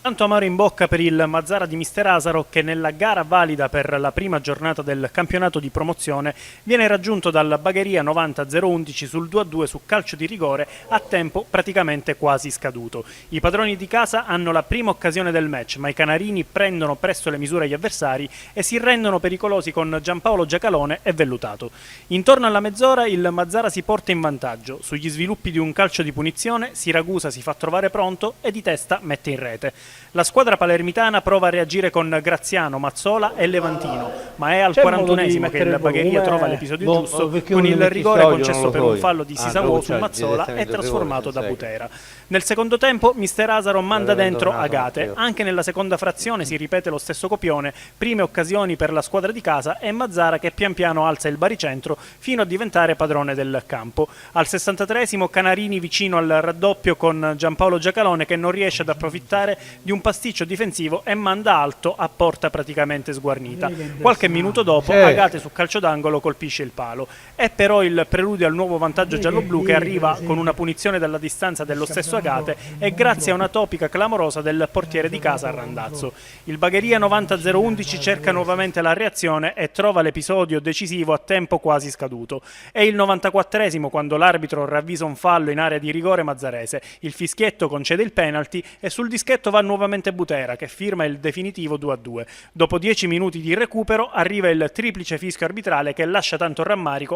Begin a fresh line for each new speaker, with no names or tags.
Tanto amaro in bocca per il Mazara di Mister Asaro che nella gara valida per la prima giornata del campionato di promozione viene raggiunto dal Bagheria 90-011 sul 2-2 su calcio di rigore a tempo praticamente quasi scaduto. I padroni di casa hanno la prima occasione del match, ma i canarini prendono presto le misure agli avversari e si rendono pericolosi con Giampaolo Giacalone e Vellutato. Intorno alla mezz'ora il Mazara si porta in vantaggio. Sugli sviluppi di un calcio di punizione Siragusa si fa trovare pronto e di testa mette in rete. La squadra palermitana prova a reagire con Graziano, Mazzola e Levantino, ma è al 41esimo che il Bagheria trova l'episodio giusto con il rigore concesso per un fallo di Sisavò su Mazzola e trasformato da Butera. Nel secondo tempo Mister Asaro manda dentro Agate, anche nella seconda frazione si ripete lo stesso copione, prime occasioni per la squadra di casa e Mazzara che pian piano alza il baricentro fino a diventare padrone del campo. Al 63esimo Canarini vicino al raddoppio con Giampaolo Giacalone che non riesce ad approfittare di un pasticcio difensivo e manda alto a porta praticamente sguarnita. Qualche minuto dopo Agate su calcio d'angolo colpisce il palo. È però il preludio al nuovo vantaggio gialloblu che arriva con una punizione dalla distanza dello stesso Agate e grazie a una topica clamorosa del portiere di casa Randazzo. Il Bagheria 90-011 cerca nuovamente la reazione e trova l'episodio decisivo a tempo quasi scaduto. È il 94esimo quando l'arbitro ravvisa un fallo in area di rigore mazzarese. Il fischietto concede il penalty e sul dischetto va nuovamente Butera che firma il definitivo 2-2. Dopo 10 minuti di recupero arriva il triplice fischio arbitrale che lascia tanto rammarico